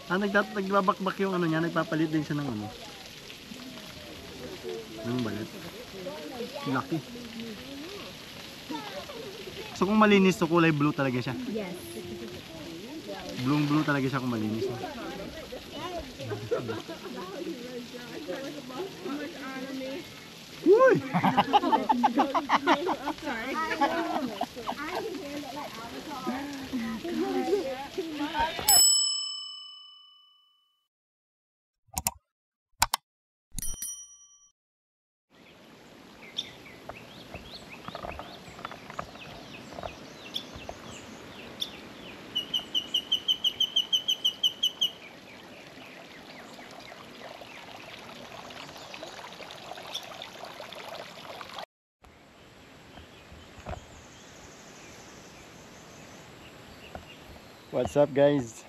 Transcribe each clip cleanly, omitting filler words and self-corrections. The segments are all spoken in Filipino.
Nagbabakbak yung ano niya, nagpapalit din siya ng ano. Ng balat. Laki. So kung malinis to, kulay blue talaga siya. Yes. Blue talaga siya kung malinis. No? Uy! What's up guys?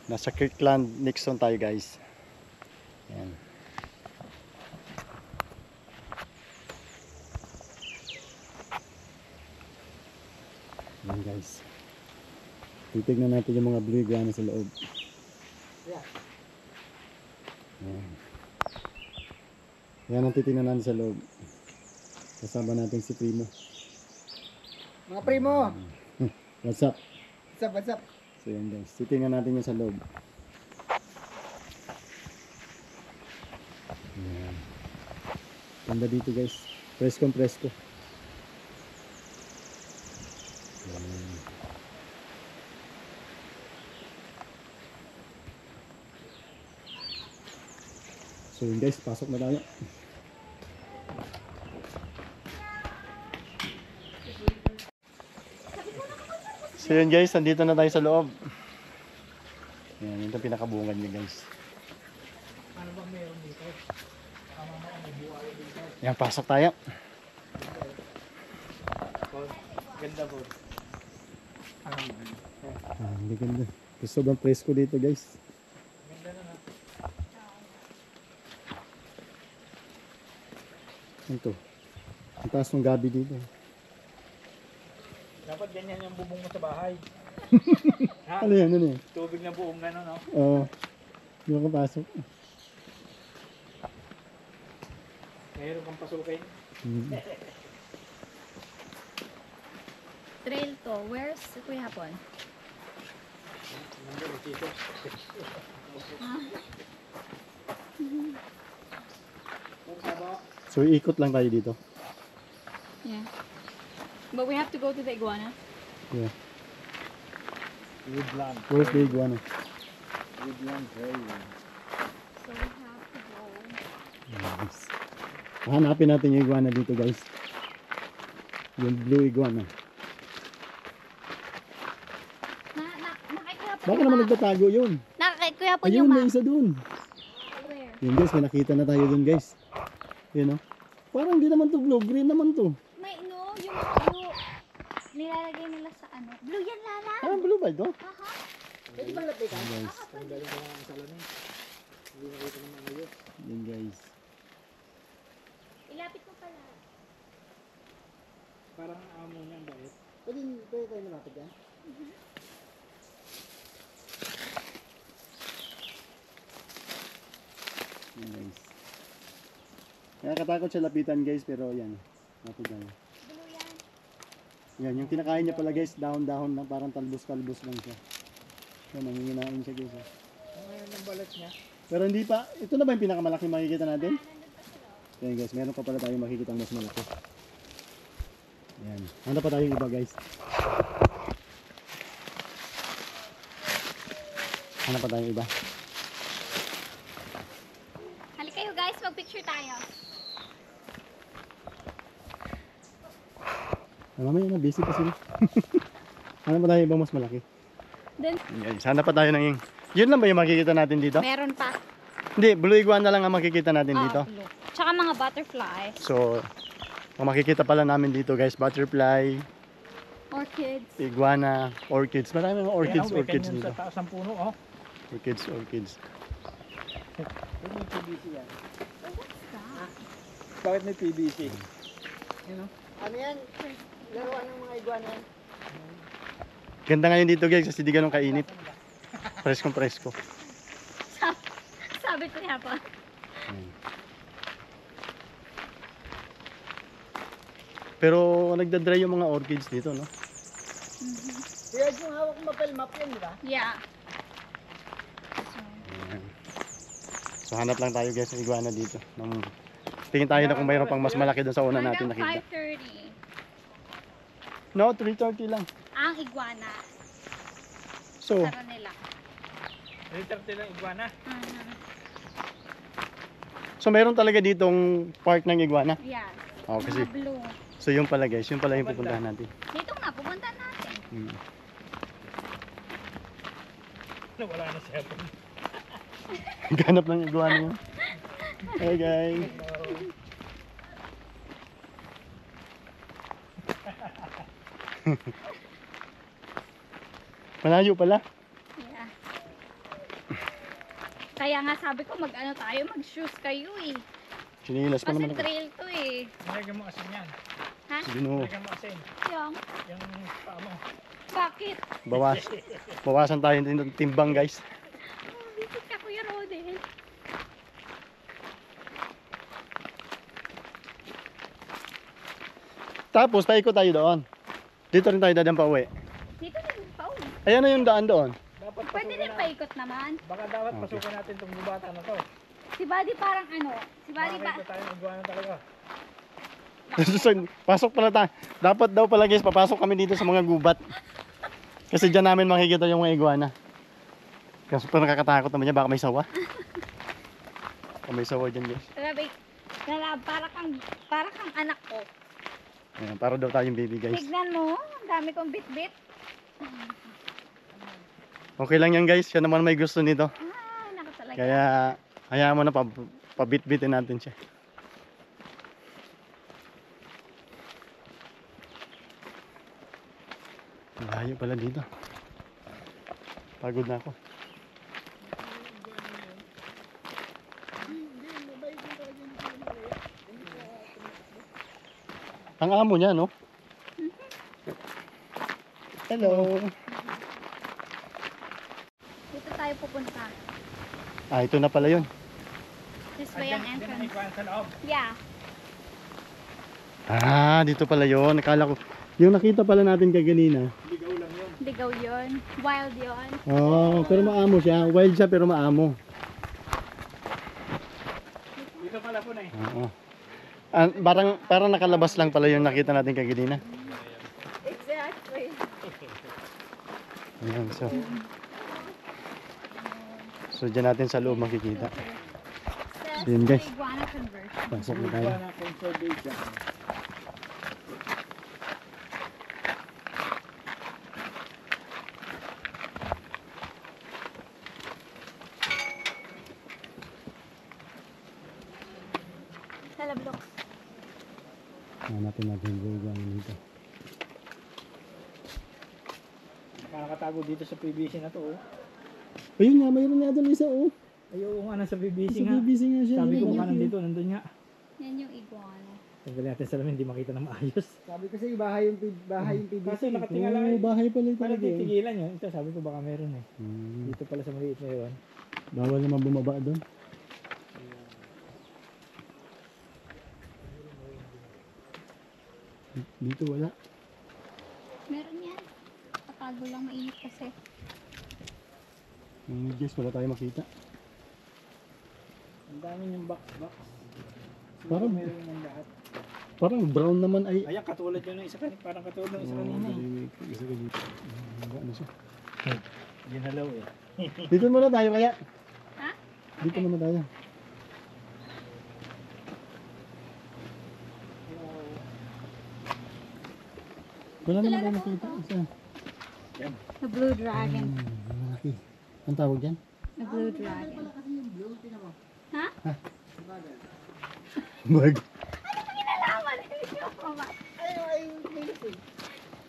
Nasa Kirkland, Nixon tayo guys. Ayan. Ayan guys. Titignan natin yung mga blue iguana sa loob. Ayan. Ayan ang titignan natin sa loob. Kasama natin si Primo. Mga primo! What's up? What's up? So yan guys, titingnan natin yung sa loob. Ayan. Ganda dito guys. Preskong presko. Ayan. So yun guys, pasok na tayo. So yun guys, nandito na tayo sa loob. Yan, yun ang pinakabungan niya guys. Ano bang meron dito? May buhay dito. Yan, pasok tayo. Ganda po. Hindi ganda. Gusto bang presko dito guys? Ganda na na. Ito. Ang taas ng gabi dito. Dapat ganyan yung bubong mo sa bahay. Ha? Ano yan? Ano yan? Tubig na buong gano'n, no? Oo. Hindi mo kapasok. Mayroon kang pasukin. Trail to. Where's Kuya Hapon? Nandun, dito. So ikot lang tayo dito. Yeah. But we have to go to the iguana. Yeah. Woodland. Where's the iguana? Woodland trail. So we have to go. Nice. Hanapin natin yung iguana dito guys. Yung blue iguana. Nakikuya po Baka naman nagtatago yun. Nakikuya po Ayun, yung may isa dun. Where? Yun guys, may nakita na tayo dun guys. Yun o. Parang hindi naman to blue, green naman to. May no, yung blue. Nilalagay nila sa ano. Blue yan, Lala. Ah, blue ba ito? Aha. Pwede ba lapitan? Guys, Ang galing ka lang ang salamin. Hindi nakita naman ayos. yun guys. Ilapit mo pala. Parang amo niya ang bait. Pwede tayo malapit yan? Yun guys. Nakakatakot siya lapitan guys, pero yan. Lapit lang. Blue yan. Yan, yung kinakain niya pala guys, dahon-dahon lang, parang talbos-talbos lang siya. Yan, nanginginain siya guys. Ngayon ang balat niya. Pero hindi pa, ito na ba yung pinakamalaki makikita natin? Yan guys, meron pa pala tayong makikita mas malaki. Yan, hanap pa tayong iba guys. Hanap pa tayong iba. Halika kayo guys, mag-picture tayo. Mamaya na, busy pa sila. Hanap pa tayo ibang mas malaki. Then, Guys, hanap pa tayo ng yung... Yun lang ba yung makikita natin dito? meron pa. Hindi, blue iguana lang ang makikita natin dito. Blue. Tsaka mga butterfly. So, ang makikita pala namin dito guys, butterfly, Orchids. iguana, orchids. Marami mga orchids, orchids dito. Sa taas ng puno, oh. Orchids, orchids. Bakit may PVC yan? Oh, what's that? Bakit may PVC? You know? Ano yan? Laruan ng mga iguana yan? Ganda ngayon dito guys kasi di ganun kainit. Preskong presko. Sabi ko nga po. Pero nagda-dry yung mga orchids dito, no? Kaya yung hawak mo map yan, di ba? Yeah. Ayan. So hanap lang tayo guys ng iguana dito. Tingin tayo na kung mayroon pang mas malaki doon sa una natin Hanggang nakita. 5:30. No, 3:30 lang. Ang iguana. So, Sara nila. 3:30 lang iguana. so mayroon talaga ditong park ng iguana. Yeah. Oh, kasi Mga blue. so yung pala guys, yung pala yung pupuntahan natin. Dito na, pupunta natin. Wala na siya. Ganap ng iguana yun. Hey guys. Malayo pala. Yeah. Kaya nga sabi ko mag-ano tayo, mag-shoes kayo eh. Sinilas pa Kasi naman ako. trail to eh. Nalagyan mo asin yan. Ha? Sige no. Nalagyan mo asin. Yung, Yung paa mo. bakit? Bawasan tayo ng timbang guys. Oh, visit ka Kuya Rodel. Tapos paikot tayo doon. Dito rin tayo dadaan pa uwi. Dito din pa oh. Ayan na yung daan doon. Dapat Pwede pasukin din na. paikot naman. Baka dapat Okay. pasukin natin itong gubatan na to. Si Buddy parang ano, si Buddy ba? Makakita tayo ng iguana talaga. Pasok pala tayo. Dapat daw pala guys, papasok kami dito sa mga gubat. Kasi dyan namin makikita yung mga iguana. Kasi pa nakakatakot naman yan, baka may sawa. Baka may sawa dyan guys. Grabe, para kang anak ko. Ayan, para daw tayong baby guys. Tignan mo, ang dami kong bit-bit. Okay lang yan guys, siya naman may gusto nito. Ay, naku talaga. Kaya hayaan mo na pabit-bitin natin siya. Layo pala dito. Pagod na ako. Ang amo niya, no? Hello. Dito tayo pupunta. Ah, ito na pala yun. This way ang Yan ang entrance. iguana sa loob. Yeah. Ah, dito pala yun. Nakala ko, yung nakita pala natin kaganina. Ligaw lang yun. Ligaw yun. Wild yun. Oh, pero maamo siya. Wild siya pero maamo. Dito pala po na eh. Oo. Parang nakalabas lang pala yung nakita natin kaganina. Exactly. Ayan, so. So, dyan natin sa loob makikita. Says Yun, guys. iguana conversion. Pasok na tayo. Iguana conservation. Talablok. Hanapin natin yung iguana dito. Nakakatago dito sa PVC na to. Oh. Ayun nga, mayroon nga doon isa, oh. Ayaw nga nasa PVC Sa nga. BBC nga siya. Sabi ko Ayun, baka oh. nandito, nandun nga. Yan yung iguana. Tanggalin natin salamin, hindi makita na maayos. Sabi ko sa'yo, bahay yung PVC. Kasi nakatingala lang. Oo, bahay pala ito. Parang titigilan yun. Ito sabi ko baka meron eh. Hmm. Dito pala sa maliit na yun. Bawal naman bumaba doon. Dito wala. Meron yan. Katago lang, mainit kasi. Guys, wala tayo makita. Ang dami yung box. Parang- meron ng lahat. Parang brown naman ay... Ayan, katulad yun ng isa kanina. Parang katulad ng isa kanina eh. Isa ka dito. Ano siya? Ginalaw eh. Dito muna tayo kaya. Ha? Dito muna tayo. Wala naman tayo makita. Isa. The blue dragon. Malaki. Ang tawag dyan? The blue dragon. Ha? Bag. Kinalaman. Hindi ko mama.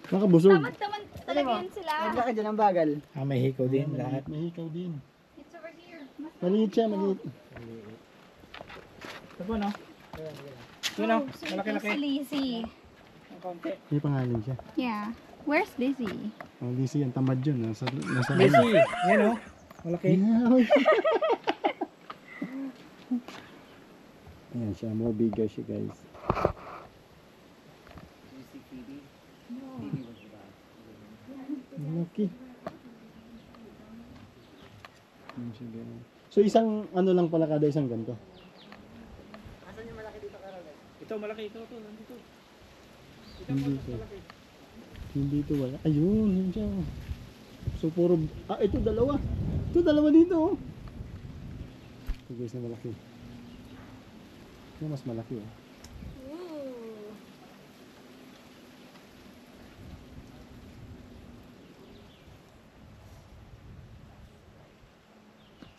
Nakabusog. Tamad naman talaga yan sila. Naglakad dyan ang bagal. Ah, may hikaw din lahat. May hikaw din. It's over here. Mas Maliit siya, maliit. Ito po no? Ito no? Oh, so Malaki-laki. it's Lizzie. Ang konti. May pangalan siya. Yeah. Where's Lizzie? Oh, Lizzie, ang tamad yun. Nasa Messi, yan o. Malaki. Ayan siya, more bigger siya guys. Malaki. Ayan siya guys. So isang ano lang pala kada isang ganito. Ito malaki, ito, nandito. Hindi ito. Hindi ito wala. Ayun, yun siya. So puro, ito dalawa. Ito dalawa dito oh. Ito guys na malaki. Ito mas malaki oh. Ooh.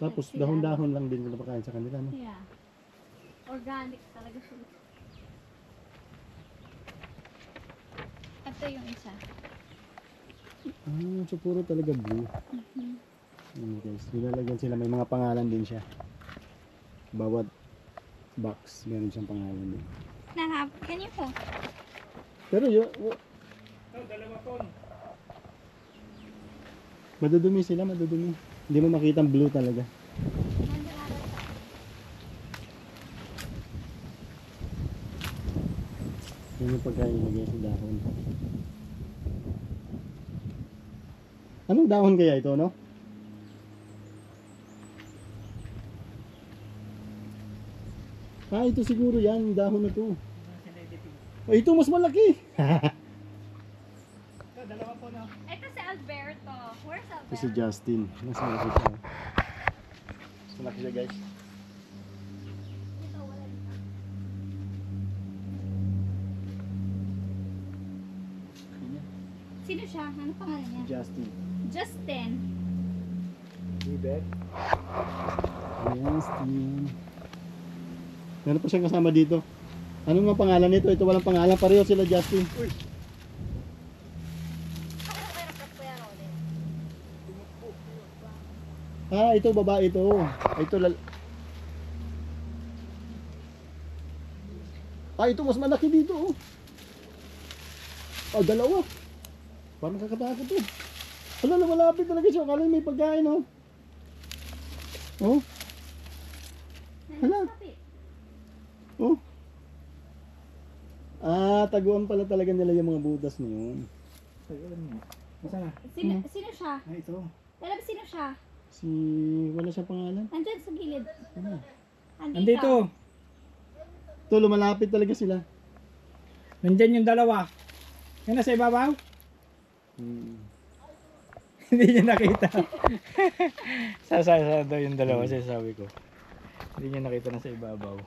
Tapos dahon-dahon lang din pinapakain sa kanila no. Yeah. Organic talaga siya. Ito yung isa. So puro talaga blue. Ayan guys, nilalagyan sila, may mga pangalan din siya. Bawat box, meron siyang pangalan din. Nahap, can you hold? Pero yun, Ito, dalawa ton. madudumi sila, madudumi. Hindi mo makita ang blue talaga. Yun yung pagkain nilagay sa dahon. Anong dahon kaya ito, no? Ito siguro yan, yung dahon na to. Ito mas malaki. Ito, dalawa po na. Ito si Alberto. Where's Ito si Alberto? Justin. Mas malaki siya. Mas malaki siya guys. Ito, wala dito. Sino siya? Ano pangalan niya? Justin. Justin. Bibet. Justin. Meron pa siyang kasama dito. Ano nga pangalan nito? Ito walang pangalan. Pareho sila Justin. Uy. Ito babae ito. Ito ito mas malaki dito oh. Dalawa. Parang nakakatakot to. Wala, malapit talaga siya. Akala may pagkain oh. Oh. Hala. Oh. Taguan pala talaga nila yung mga butas na yun. Ayun. Masa na? Sino siya? Ito. Alam sino siya? Wala siya pangalan. Nandyan sa gilid. Ano? Nandito. Ito, lumalapit talaga sila. Nandyan yung dalawa. Yan nasa ibabaw? Hindi niya nakita. Sasasa daw yung dalawa, sabi ko. Hindi niya nakita na sa ibabaw.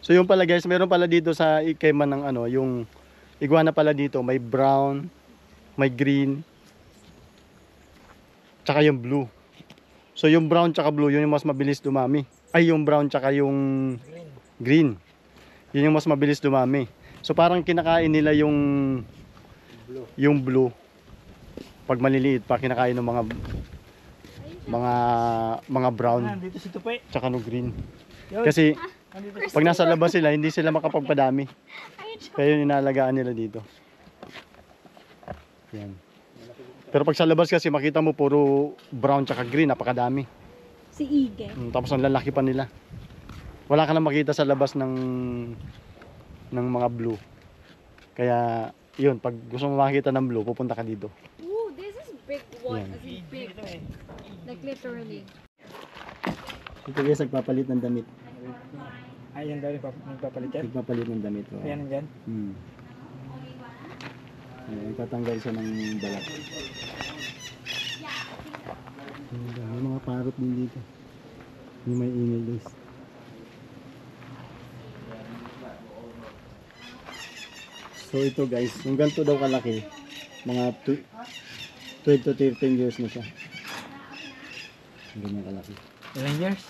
So yung pala guys, meron pala dito sa Ikema ng ano, yung iguana pala dito, may brown, may green, tsaka yung blue. So yung brown tsaka blue, yun yung mas mabilis dumami. Ay, yung brown tsaka yung green. Yun yung mas mabilis dumami. So parang kinakain nila yung blue. Pag maliliit pa kinakain ng mga brown Nandito si Tupi. tsaka no green. Yun. Kasi Nandito. pag nasa labas sila, hindi sila makapagpadami. Ayun siya. Kaya yung inalagaan nila dito. Yan. Pero pag sa labas kasi makita mo puro brown tsaka green, napakadami. Si Ige. Tapos ang lalaki pa nila. Wala ka na makita sa labas ng mga blue. Kaya yun, pag gusto mo makita ng blue, pupunta ka dito. Ooh, this is big one. Yan. This is big. Like literally. Ito guys, nagpapalit ng damit. Ayan daw nagpapalit yan. Nagpapalit ng damit. Oh. Ayan yan. Ayan, nagtatanggal siya ng balat. May mga parrot din dito. Yung may ingay guys. So ito guys, yung ganito daw kalaki, mga 12 to 13 years na siya. Ganyan kalaki. Ilang years?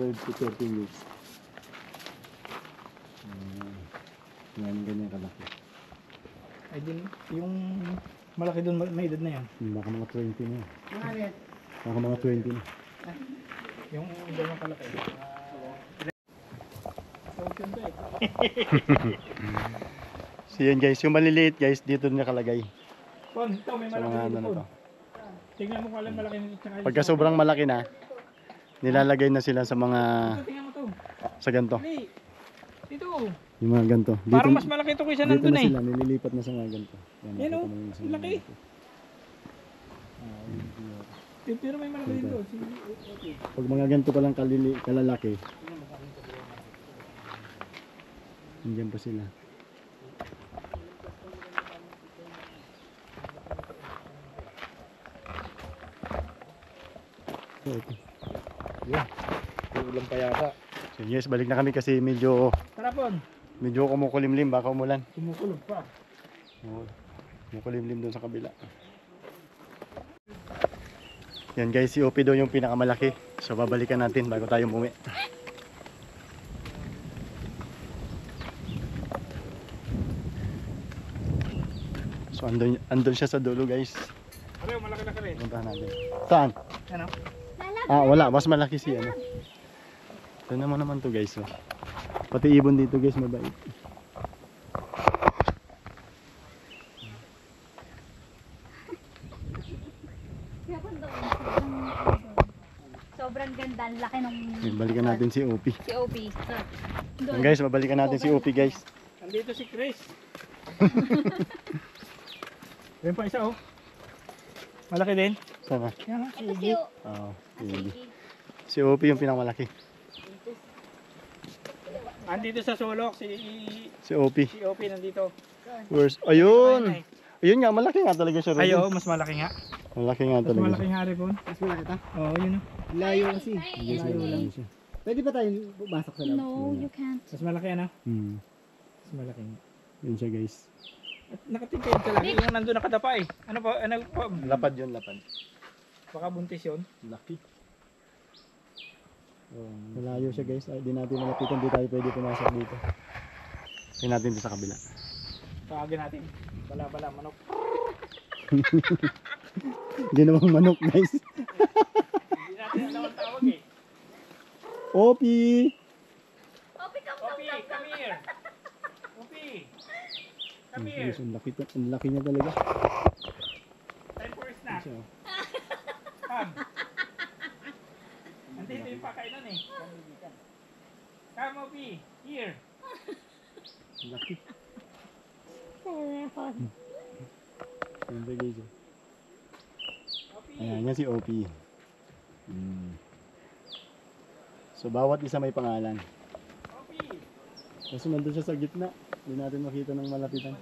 12 to 13 years. Yan, ganyan kalaki. Ay din, yung malaki doon, may edad na yan. Baka mga 20 na. Baka mga 20 na. Yung edad ng kalaki. So, yun to eh. So yun guys, yung maliliit guys, dito nakalagay. Pon, ito may Sa malaki mga ano dito na pon. to. Tingnan mo kung alin malaki nito tsaka yung Pagka isa. sobrang malaki na, nilalagay na sila sa mga, Ito, tingnan mo to. sa ganto. Dali. Dito. Yung mga ganto. Dito, Parang mas malaki ito kaysa dito nandun na eh. sila, nililipat na sa mga ganto. Yan, nakita oh. mo yung sa mga Laki. ganito. Pero may malaki din doon. Pag mga ganito palang kalalaki, nandiyan pa sila. So, ito. Yeah. Ulam pa yata. So yes, balik na kami kasi medyo Tara pon. kumukulimlim, baka umulan. Kumukulog pa. Oo. Kumukulimlim doon sa kabila. Yan guys, si Opie daw yung pinakamalaki. So babalikan natin bago tayo umuwi. So andun siya sa dulo guys. Pareho, malaki na ka rin. Puntahan natin. Saan? Ano? Ah, wala. Mas malaki si ano. Ito naman to guys. Oh. Pati ibon dito guys, mabait. Sobrang ganda, ang laki ng Yan, balikan natin si Opie. si OP. Yan guys, mabalikan natin si Opie guys. Nandito si Chris. Yan pa isa oh. Malaki din. Sana. Yan nga. Ito si O. Oo. Sige. Si Opie yung pinakamalaki. Andito sa sulok Si Opie. si Opie nandito. Where's... Ayun! Ayun nga, malaki nga talaga siya. Ay, Robin. oo, mas malaki nga. Malaki nga Mas talaga malaki siya. nga rin po. Mas malaki ta. Oo, yun oh. Layo kasi. Yes, malaki siya. Pwede ba tayo pumasok sa loob? No, you can't. Mas malaki ano? Hmm. Mas malaki nga. Yun siya guys. At nakatingkad ka lang. Yung nandun nakadapa eh. Ano pa? Ano pa? Lapad yun, lapad. Baka buntis yun. Laki. Malayo siya guys. Ay, di natin malapitan. Di tayo pwede pumasok dito. Tingnan natin dito sa kabila. Tawagin natin. Bala-bala, manok. Ginawang manok guys. Hindi natin alam ang tawag eh. Opie! Opie, come here. Opie. Come here. Guys, ang laki niya talaga. Time for a snack. Siya, oh. Come. Andito yung pakainan eh. Come, Opie. Here. Ang laki. Ayan siya guys. Oh. Opie. Ayan, yan si Opie. Hmm. So bawat isa may pangalan. Opie. Kasi nandun siya sa gitna. Hindi natin makita ng malapitan.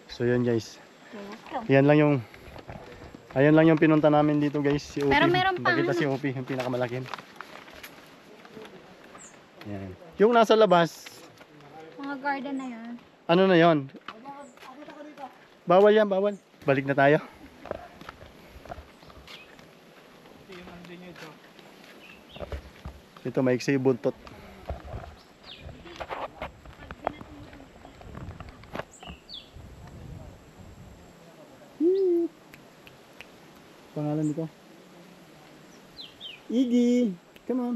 So yun guys. Yan lang yung Ayan lang yung pinunta namin dito guys, si Opie. Pero meron pa, Nakita ano? si Opie, yung pinakamalaki. Yan. Yung nasa labas, Mga garden na yan. ano na yon? Bawal yan, bawal. Balik na tayo. Ito yung ano din ito. Ito, maiksi yung buntot. Pangalan nito? Iggy! Come on!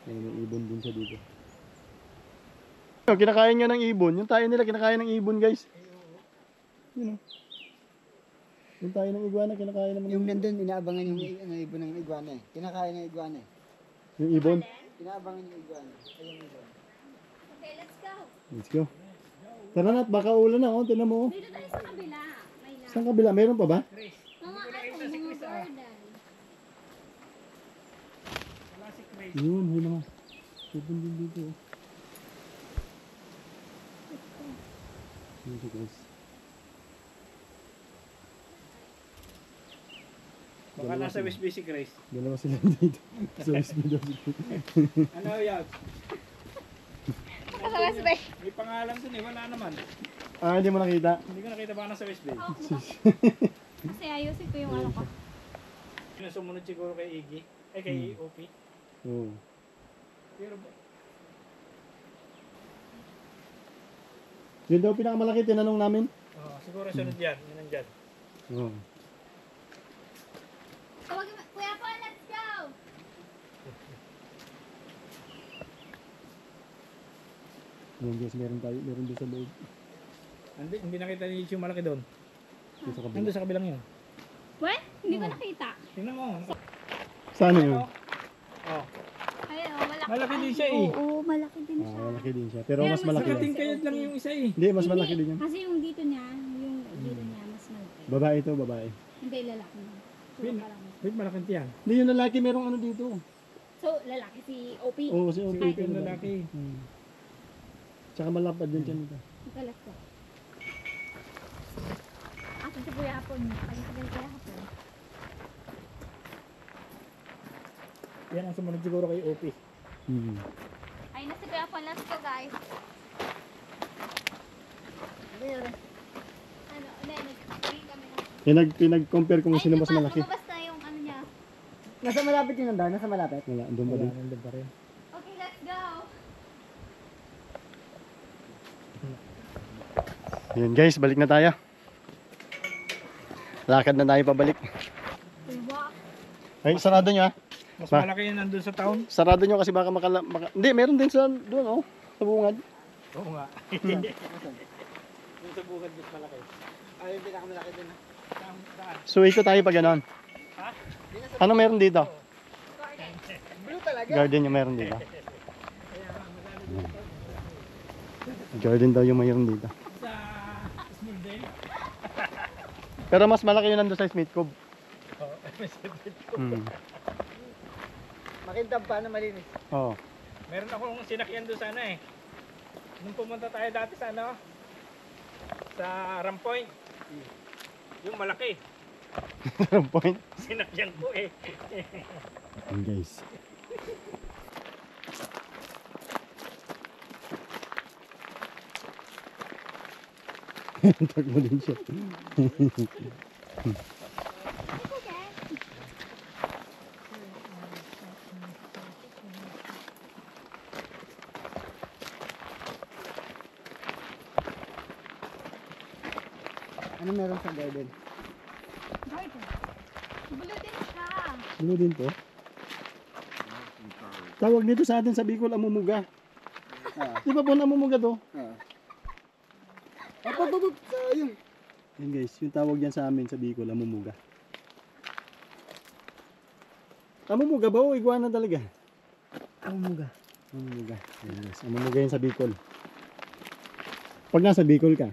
May ibon din siya dito. Yung kinakain nyo ng ibon, yung tayo nila kinakain ng ibon guys. Yun o. Yung tayo ng iguana, kinakain naman Yung nandun, inaabangan yung ibon ng iguana eh. Kinakain ng iguana eh. yung ibon. Inaabangan yung iguana. Ayun yung iguana. Okay, let's go. Let's go. Tara na, baka ulan na. Oh. Tinan mo. Oh. Dito tayo sa kabila. May lang. Saan kabila? Meron pa ba? Mga ano, mga garden. Wala si Chris. Yun, yun naman. Ibon din dito. Oh. Yun siya guys. Baka nasa West Bay si Chris. Dalawa sila dito. Sa Westby daw. Ano yan? Sa West Bay. May pangalan dun eh. Wala naman. Ah, hindi mo nakita. Hindi ko nakita ba nasa West Bay. Kasi ayusin ko yung ano ko. Yung sumunod siguro kay Iggy. Ay kay Opie. Oo. Pero Yun daw pinakamalaki, tinanong namin. Oh, siguro sunod yan. Yun nandyan. Oo. Tawagin mo, Kuya Paul, let's go! Yun guys, meron doon sa loob. Hindi nakita ni yung malaki doon. Doon sa kabila. Nandun sa kabilang yun. What? Hindi ko nakita. Tingnan mo. Saan yun? Oh. Ayun, oh, malaki. Malaki din siya eh. Oo, malaki din siya. Malaki din siya. Pero Pero mas malaki yan. Nakating kayat lang yung isa eh. Hindi, mas malaki din yan. Kasi yung dito niya, mas malaki. Babae ito, babae. Hindi, lalaki na. Wait, Pa lang. wait, malaking tiyan. Hindi yung lalaki, merong ano dito. So, lalaki si OP. Oo, si Si OP. Ito yung lalaki. Tsaka malapad din siya nito. Makalas ko. Asan si Kuya Hapon? Pagkakagal Kuya Hapon. Yan ang sumunod siguro kay OP. Ayun na si Kuya Hapon. Let's go, guys. Ano, nag-green kami na. Pinag-compare kung sino mas malaki. Lumabas na yung ano niya. Nasa malapit yun nandun, nasa malapit. Wala, doon pa Wala, din. nandun pa rin. Okay, let's go. Yun guys, balik na tayo. Lakad na tayo pabalik. Diba? Ay, sarado nyo ha. Mas Ba? malaki yan nandun sa town. Sarado nyo kasi baka Hindi, meron din sa doon oh. Sa bungad. Oo nga. Yung sa bukad mas malaki. Ay, yung pinakamalaki din. Saan? So ikot tayo pag ganon. Ha? Ano meron dito? Blue talaga. Garden yung meron dito. Garden daw yung mayroon dito. Sa Small Day. Pero mas malaki yun nandun sa Smith Cove. Oo. Makintab pa na malinis. Oo. Meron akong sinakyan doon sana eh. Nung pumunta tayo dati sa ano? Sa Rampoint. Yung malaki. Point. Sinakyan ko eh. Yun guys. Takbo din siya. Ano meron sa garden? Garden. Blue din siya. Ano din to? Tawag dito sa atin sa Bicol, amumuga. Di ba po amumuga to? Papababag sa yun. Yun guys, yung tawag yan sa amin sa Bicol, amumuga. Amumuga ba o iguana talaga? Amumuga. Amumuga. Yun guys, amumuga yan sa Bicol. Pag nasa Bicol ka.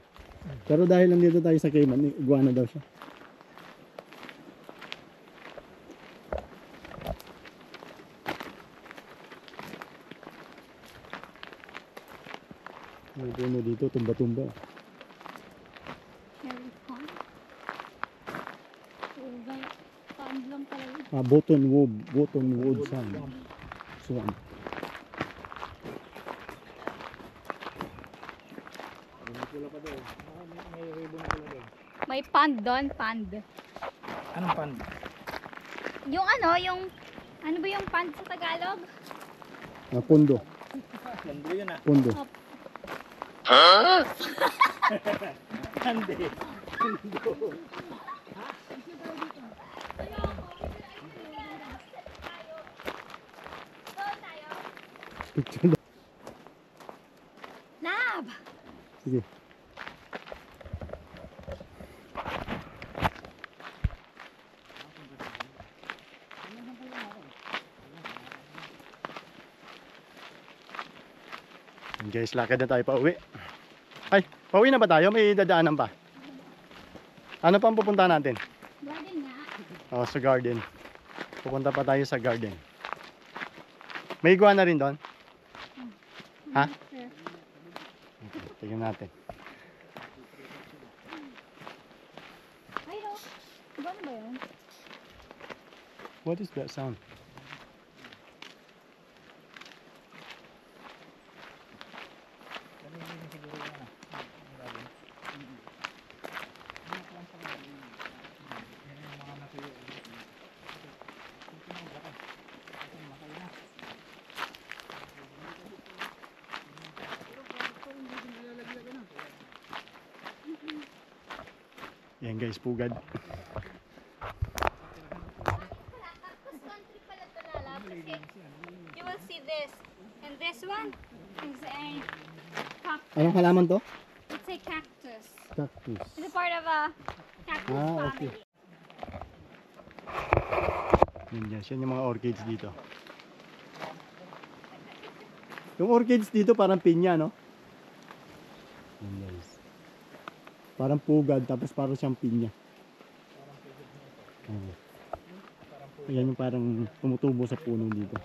Pero dahil nandito tayo sa Cayman, iguana daw siya. May puno dito, tumba-tumba. Cherry pond. Ugay. Pond lang talaga. Buttonwood Sand. Swamp. Pula pa doon. May ribbon pula doon. May pond doon, pond. Anong pan? Yung ano, ano ba yung pond sa Tagalog? Pundo. Landro yun ah. Pundo. Hindi. Picture daw. Nab! Sige. Guys, lakad na tayo pa uwi. Ay, pauwi na ba tayo? May dadaanan pa. Ano pa ang pupunta natin? Garden nga. Oh, sa garden. Pupunta pa tayo sa garden. May iguana rin doon? Ha? Sure. Okay, tingnan natin. Ay, no. Gano'n ba yun? What is that sound? Yan guys, pugad. Cactus country pala ito, Lala. Kasi you will see this. And this one is a cactus. Anong halaman to? It's a cactus. Cactus. It's a part of a cactus Okay. family. Yan guys, yan yung mga orchids dito. Yung orchids dito parang pinya, no? Yan guys. Parang pugad, tapos parang siyang pinya. Oh. Yan yung parang tumutubo sa puno dito.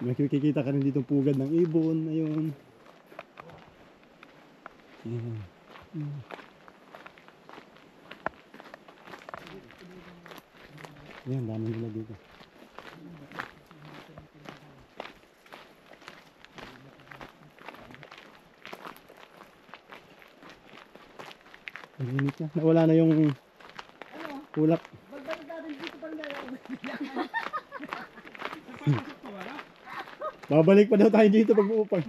Makikita ka rin dito pugad ng ibon. Ayun. Ayan. Ayan, dami nila dito. Ang init na. Nawala na yung kulap. Babalik pa daw tayo dito pag uupang.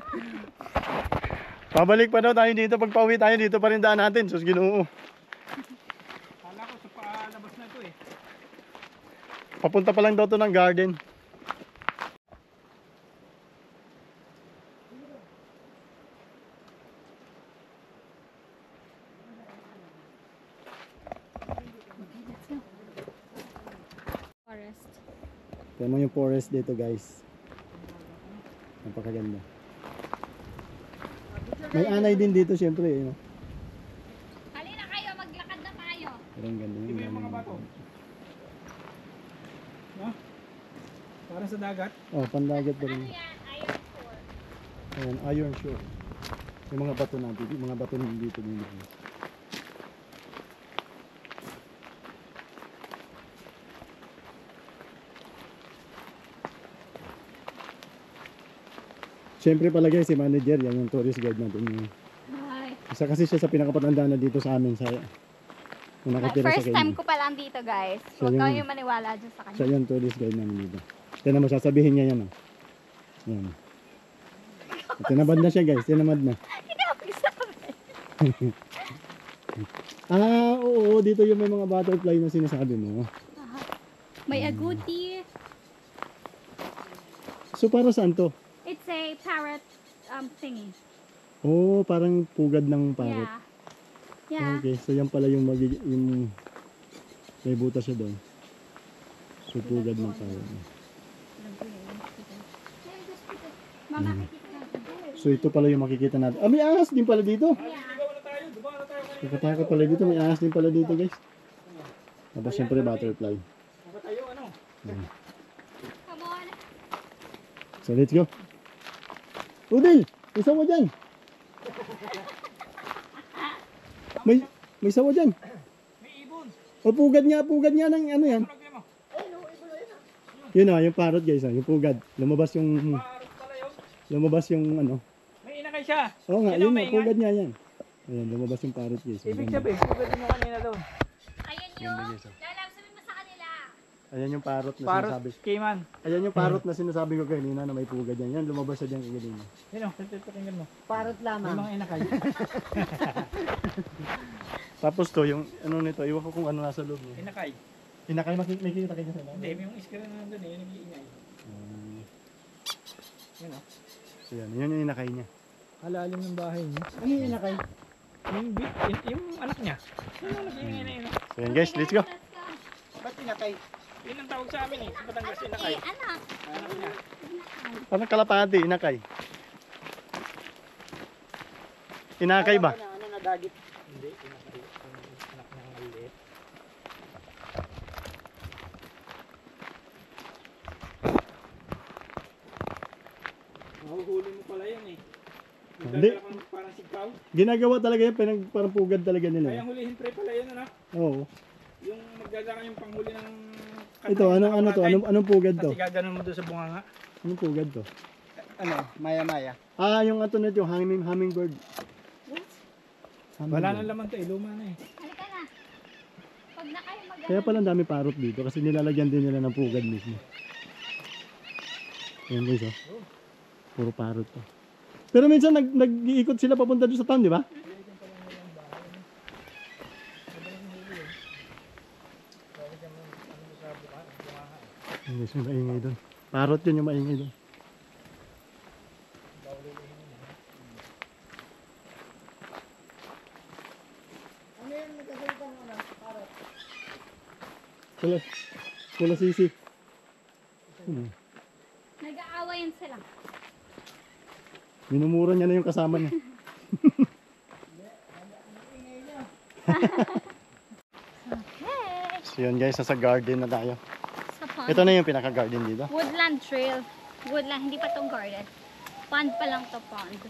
Babalik pa daw tayo dito pag pauwi tayo dito pa rin daan natin. Sus Ginoo. Kala ko sa palabas na ito eh. Papunta pa lang daw to ng garden. Forest. Tignan mo yung forest dito guys. Napakaganda. May anay din dito syempre. Eh, no? Halina kayo, maglakad na tayo. Pero ang ganda Di ba yung mga bato? No? Para sa dagat. Oh, pandagat pa rin. Ano yan? Iron core. Ayan, iron shore. Yung mga bato natin, yung mga bato dito din. Siyempre pala guys, si manager, yan yung tourist guide natin. Yung, Ay. isa kasi siya sa pinakapatanda na dito sa amin sa kung nakatira sa First time Kenya. ko pa lang dito, guys. So, Huwag yung- kayong maniwala dyan sa Siya kanya. yung tourist guide namin dito. Tiyan mo, sasabihin niya yan. Oh. Yan. Tinamad na siya guys, tinamad na. Hindi ako nagsabi. Ah, oo, dito yung may mga butterfly na sinasabi mo. May agouti. So para saan to? It's a parrot thingy. Oh, parang pugad ng parrot. Yeah. Yeah. Okay, so yan pala yung yung may butas siya doon. So pugad ng parrot. Mama, nakikita natin. So ito pala yung makikita natin. Ah, may ahas din pala dito. Dumawa na tayo. Nakatakot pala dito, may ahas din pala dito guys. Tapos syempre butterfly. Maka tayo ano? Come on. So let's go. Udil, isa mo dyan. May sawa dyan. May ibon. O pugad nga ng ano yan. Lagyan mo. Yun na, yung parrot guys, yung pugad. Lumabas yung ano. May inakay siya. Oo nga, Yun yun ang na, maingay. pugad nga yan. Ayan, lumabas yung parrot guys. Ibig Maganda. sabihin, pugad din yung kanina doon. Ayun Ganda, yung. guys, oh. Lalam, sabihin mo sa kanila. Ayan yung parrot na Parrot sinasabi. Cayman. Ayan yung parrot na sinasabi ko kanina na may pugad yan. Yan, lumabas siya dyan kanina. Yun o, pakinggan mo. Parot May lamang. mga inakay. Tapos to, yung ano nito, iwan ko kung ano nasa loob niya. Inakay. May makikita kayo sa loob. Hindi, may yung iskira na nandun eh, nag-iingay. Yun o. So yan, yun yung inakay niya. Halalim ng bahay niya. Ano yung inakay? Yung anak niya. Yun ang nag-iingay na yun. So yan guys, let's go. Ba't inakay? Yun ang tawag sa amin eh. Sa Batangas, inakay. Anak. Anak niya. Parang kalapati, inakay. Inakay ba? Ano na dagit? Hindi, inakay. Yung anak niya ang maliit. Mahuhuli mo pala yan eh. Hindi. Magdadala kang parang sigkaw. Ginagawa talaga yan, parang pugad talaga Kaya nila. ang hulihin pre pala yun ano. Oo. Yung magdadala yung panghuli ng Ito, ano to? Anong pugad to? Kasi gaganon mo doon sa bunganga. Anong pugad to? Ano? Maya-maya. Ah, yung ato na yung hummingbird. Wala Hummingbird. nang laman to eh, luma na eh. Halika na. Pag na kayo mag- Kaya pala ang dami parot dito kasi nilalagyan din nila ng pugad mismo. Ayan guys, oh. Puro parot to. Pero minsan nag-iikot sila papunta doon sa town, di ba? Ayan guys, yung maingay doon. Parot yun yung maingay doon. Ano yan, nagkasalita ng ano? Parot. Kula sisi. Nag-aawayan sila. Minumura niya na yung kasama niya. Okay. So yun guys, nasa garden na tayo. Sa pond. Ito na yung pinaka-garden dito. Woodland Trail. Woodland, hindi pa tong garden. Pond pa lang to, pond.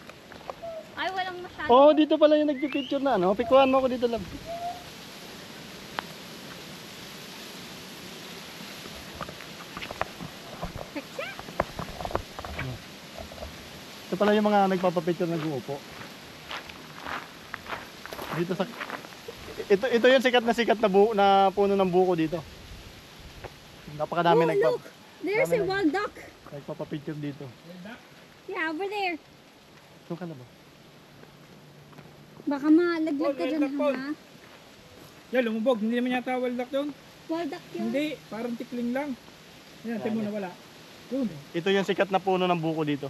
Ay, walang masyado. Oo, dito pala yung nagpipicture na ano. Pikuhan mo ako dito lang. Picture? Ito pala yung mga nagpapapicture nag-uupo. Dito sa... Ito yung sikat na na puno ng buko dito. Napakadami There's a wild duck. nagpapapicture dito. Yeah, over there. Ito ka na ba? Baka malaglag ka Paul, dyan, wild duck, Paul. ha? Yan, lumubog. Hindi naman yata waldak doon. Wild duck yun. Hindi, parang tikling lang. Yan, tayo mo na wala. Doon. Ito yung sikat na puno ng buko dito.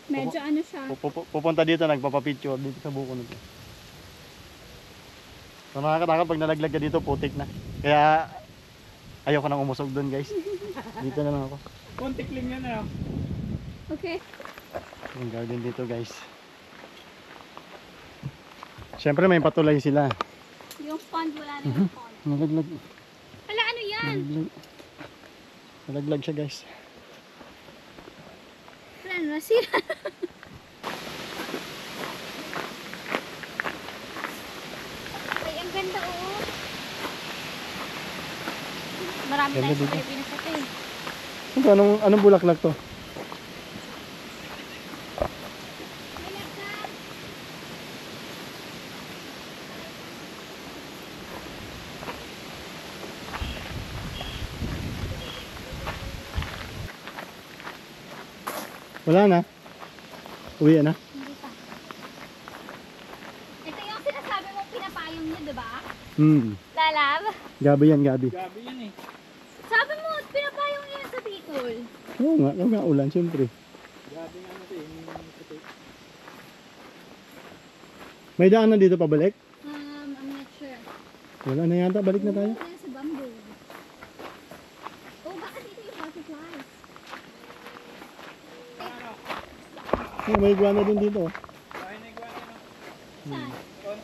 Medyo ano siya. Pupunta dito, nagpapapicture dito sa buko nito. So nakakatakot pag nalaglag ka dito, putik na. Kaya ayoko nang umusog doon guys. Dito na lang ako. Kontikling yan na. Okay. Yung garden dito guys. Siyempre may patulay sila. Yung pond, wala na yung pond. Nalaglag. Hala, ano yan? Nalaglag siya guys. Wala na, nasira. Ay, ang ganda, oh. Marami Ganda tayo sa dito. Pilipinas ito eh. Ito, anong bulaklak to? Malaglag. Wala na. Uwi na. Hindi pa. Ito yung sinasabi mong pinapayong niyo, diba? Lalab? Gabi yan, gabi. Gabi yan eh. Sabi mo, pinapayong yan sa Bicol. Oo nga, ulan siyempre. Gabi nga natin. Yung puti. May daan na dito pabalik? I'm not sure. Wala na yata, balik na tayo. Yan sa bamboo. Oh, baka dito yung butterflies. Oh, may iguana din dito. Oh. Bahay na iguana no. Saan? Kon.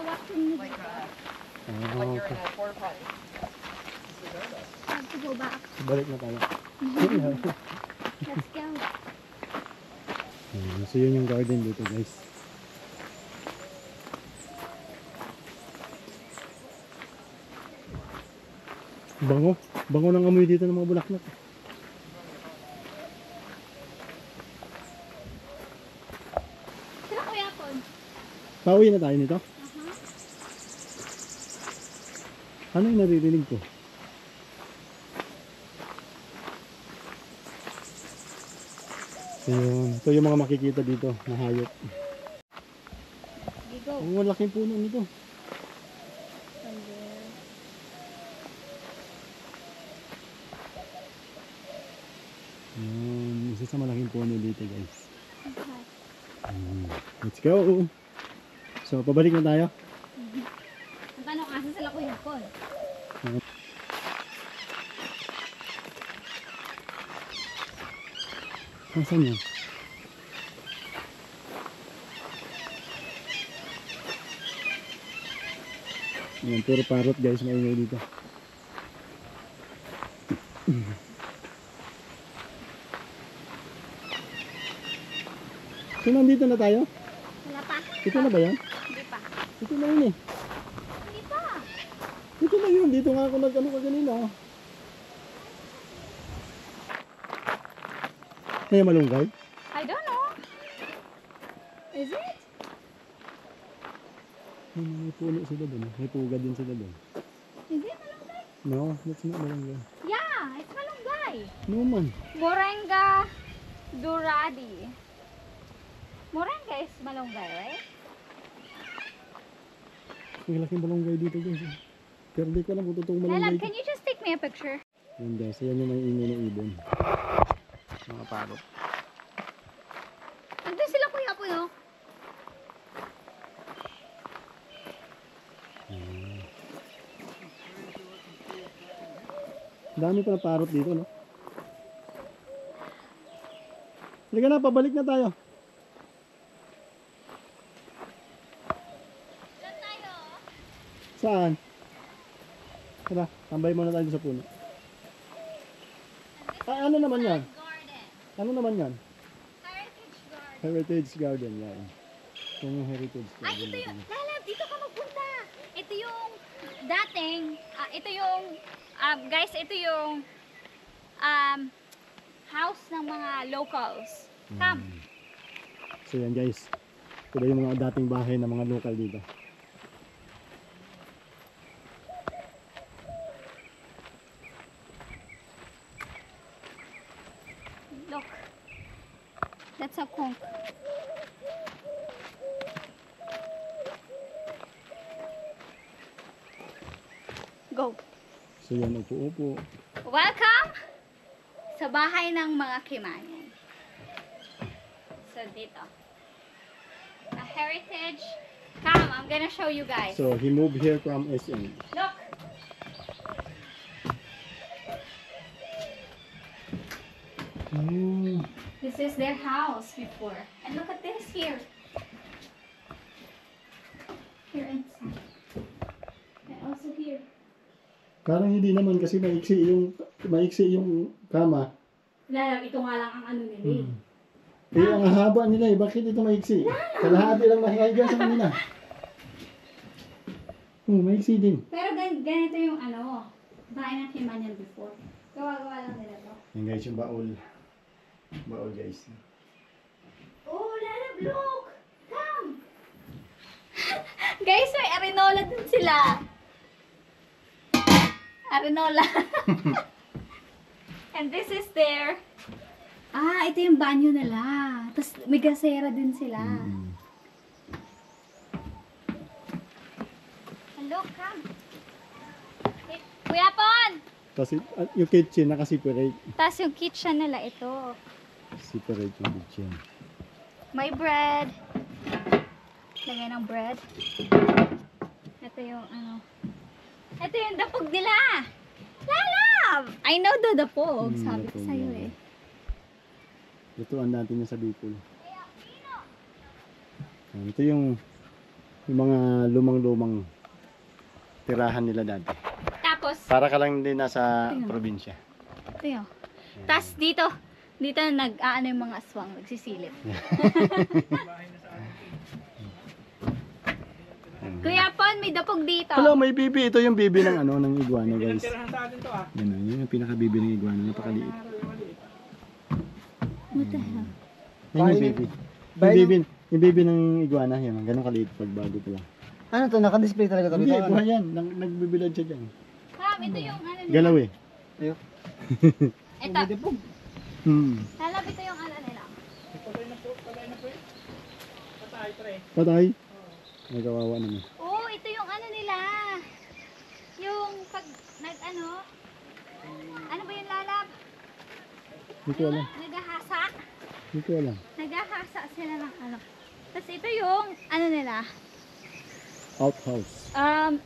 Watching me. Ah, okay. Have to go back. Balik na tayo. Let's go. So yun yung garden dito guys. Bango. Bango ng amoy dito ng mga bulaklak. Sila Kuya Kon. Pauwi na tayo nito. Aha. Ano yung naririnig ko? So yun. Ito yung mga makikita dito na hayop. Sige, go. Ang malaking puno nito. From there. Yun. Isa sa malaking puno dito guys. Okay. Let's go! So pabalik na tayo. Ang tanong, asa sila Kuya Kon? Nasaan yan? Yan, puro parrot guys, maingay dito. So nandito na tayo? Wala pa? Ito na ba yan? Hindi pa. Ito na yun eh. Hindi pa. Ito na yun, dito nga ako nag-ano ka kanina. Kaya malunggay? I don't know. Is it? May puno sila doon. May puga din sila doon. Is it malunggay? No, that's not malunggay. Yeah, it's malunggay. No man. Moringa duradi. Moringa is malunggay, right? May laking malunggay dito guys. Pero di ko alam kung totoong malunggay. Lalab, can you just take me a picture? Yan guys, yan yung may ingay ng ibon. Mga parot. Nandun sila kuya po, no? Dami pa na parot dito, no? Halika na, pabalik na tayo. Saan tayo? Saan? Tara, tambay muna tayo sa puno. Ah, ano naman yan? Garden. Ano naman yan? Heritage garden. Heritage Garden, yan. Yung Heritage Garden. Ay, ito yung, Lalab, dito ka magpunta. Ito yung dating, ito yung, guys, ito yung house ng mga locals. Come. So yan guys. Ito ba yung mga dating bahay ng mga local dito. Look. That's a conch. Go. So yan, upo-upo. Welcome sa bahay ng mga Kimayan. So dito. A heritage. Come, I'm gonna show you guys. So he moved here from SM. Look. This is their house before. And look at this here. Here inside. And also here. Parang hindi naman kasi maiksi yung kama. Lalab, ito nga lang ang ano nila eh. Eh, ang haba nila eh. Bakit ito maiksi? Kalahati lang mahihiga sa kanila. Maiksi din. Pero ganito yung ano, bahay ng Kimanyan before. Gawa-gawa lang nila to. Yan guys, yung baul. Baul guys. Oh, Lalab, look! Come! Guys, may arenola din sila. Arenola. And this is their... ito yung banyo nila. Tapos may gasera din sila. Hello, come. Eh, Kuya Pon! Tapos yung kitchen naka-separate. Tapos yung kitchen nila, ito. Separate yung kitchen. May bread. Lagay ng bread. Ito yung ano. Ito yung dapog nila. Lalab! I know the dapog. Sabi ko dapog sa'yo yan. eh. Lutuan natin yung sa Bicol. Ito yung mga lumang-lumang tirahan nila dati. Tapos, Para ka lang din nasa Tingnan mo. probinsya. ito yun. Tapos dito nag-aano yung mga aswang, nagsisilip. Kuya Pon, may dapog dito. Hello, may bibi. Ito yung bibi ng ano ng iguana, guys. Tirahan sa atin to ah. Yan o, yun yung pinaka-bibi ng iguana. Napakaliit. What the hell? Yan yung bibi. Yung bibi ng iguana, yan. Ganun kaliit pag bago pa lang. Ano to? Naka-display talaga to? Hindi, Ito, ano? buhay yan. Nagbibilad siya dyan. Kam, ito yung ano nila. Galaw eh. Ayun. Ito. Hmm. Lalab, ito yung ano nila. Patay na po eh. Patay pre. Patay. Ay, kawawa naman. Oh, ito yung ano nila. Yung pag nag-ano. Ano ba yung Lalab? Hindi ko alam. Naghahasa. Hindi ko alam. Naghahasa sila ng ano. Tapos ito yung ano nila. Outhouse.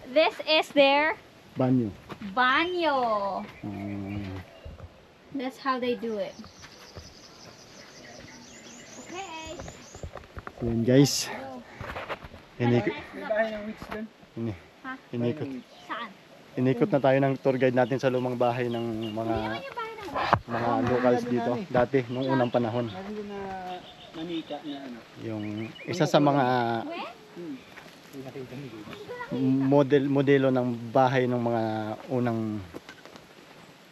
This is their Banyo. banyo. Ah, That's how they do it. Okay. so yun guys. Inikot, May bahay ng witch doon. Ha? inikot. Saan? Inikot na tayo ng tour guide natin sa lumang bahay ng Hindi mga naman yung bahay ng locals dito. Dati, nung unang panahon. Meron din na manika na ano. Yung isa sa mga When? modelo ng bahay ng mga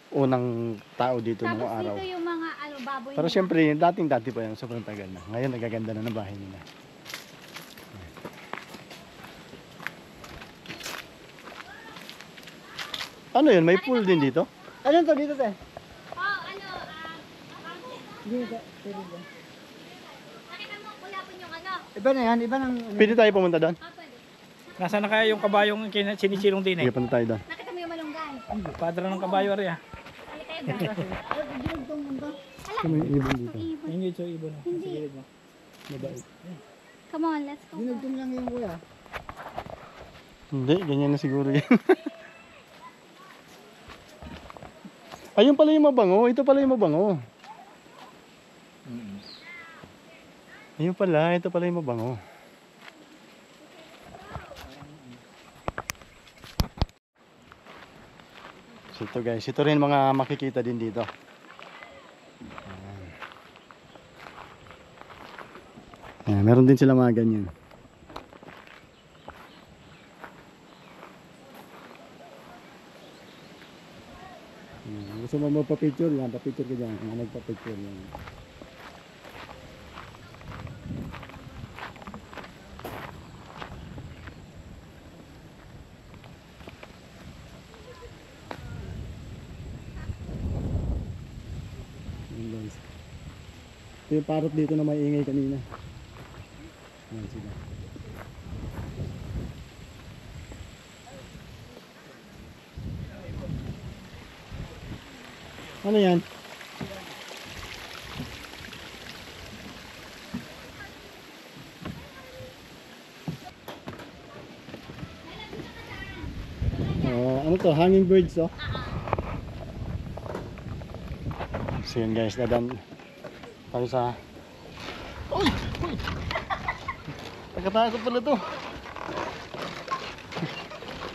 unang tao dito Tapos noong araw. dito yung mga ano, baboy Pero nila. syempre, dati pa yan, sobrang tagal na. Ngayon nagaganda na ng bahay nila. Ano yun? May pool din dito? Ano to dito te? Oh, ano, Dito. Dito. nakita mo, kuya po yung ano. Iba na yan, iba ng ano. Pwede tayo pumunta doon? Ah, pwede. Nasaan na kaya yung kabayong sinisilong din Sige, eh? punta tayo doon. Nakita mo yung malunggay. Padra ng kabayo ari ah. Halika yun. Ano yung ibon dito? Ibon. Yung ito ibon oh. Hindi. Sa gilid mo. Mabait. Come on, let's go. Dinugtong lang yung kuya. Hindi, ganyan na siguro yan. Ayun pala yung mabango. Ito pala yung mabango. Ayun pala, ito pala yung mabango. So ito guys, ito rin mga makikita din dito. Ayan, meron din sila mga ganyan. Gusto mo magpa-picture yan, pa-picture ka dyan. Nagpa-picture yan. Ayan guys. Ito yung parrot dito na may ingay kanina. Ayan sila. Ano yan? Ano to? Hanging birds oh. So yun guys, dadan tayo sa... Uy! Uy! Nakatakot pala to.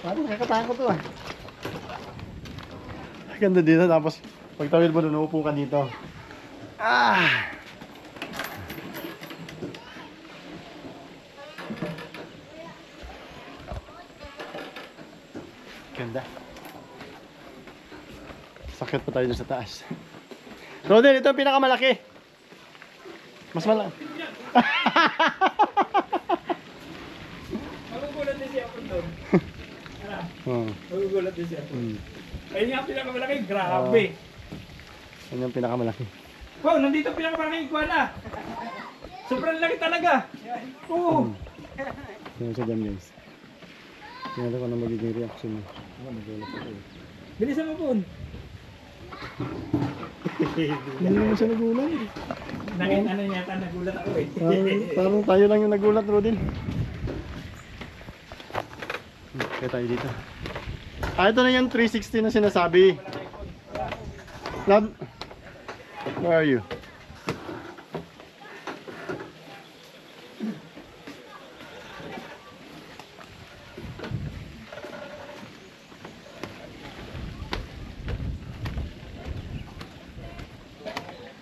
Parang nakatakot to ah. Ganda dito tapos pagtawid mo doon, uupo ka dito. Ah! Ganda. Sakit pa tayo dun sa taas. Rodel, ito ang pinakamalaki. Mas malaki. Magugulat din siya ako doon. Oh. Magugulat din siya ako. Mm. Ayun nga pinakamalaki, grabe. Yan yung pinakamalaki. Wow, nandito ang pinakamalaki iguana. Sobrang laki talaga. Oo. Yan siya dyan guys. Tingnan ko na magiging reaction niya. Nagulat ako eh. Bilisan mo po. Hindi naman siya nagulat. Ano yata, nagulat ako eh. Parang tayo lang yung nagulat, Rodin. Kaya tayo dito. Ah, ito na yung 360 na sinasabi. Love, where are you?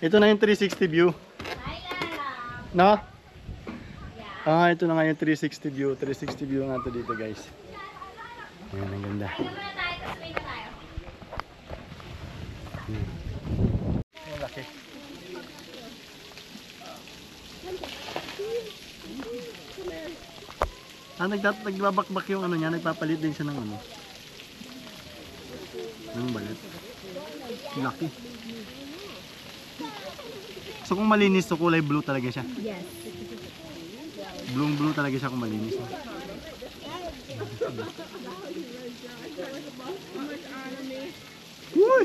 Ito na yung 360 view. No? Ah, ito na nga yung 360 view. 360 view nga ito dito, guys. Ayan, ang ganda. Ano muna tayo, tapos may na tayo. Ang laki. Ah, nagbabakbak yung ano niya, nagpapalit din siya ng ano. Ng balat. Laki. So kung malinis, so kulay blue talaga siya. Yes. Blue talaga siya kung malinis. No? Uy!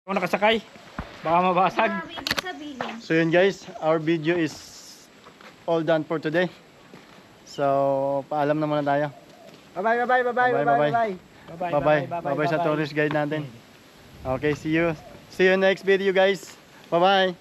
Kung nakasakay, baka mabasag. Ibig sabihin. So yun guys, our video is all done for today. So paalam na muna tayo. Bye-bye, bye-bye, bye-bye, Bye-bye, bye-bye. Bye-bye. Bye-bye sa tourist guide natin. Okay, see you. See you next video guys. Bye-bye.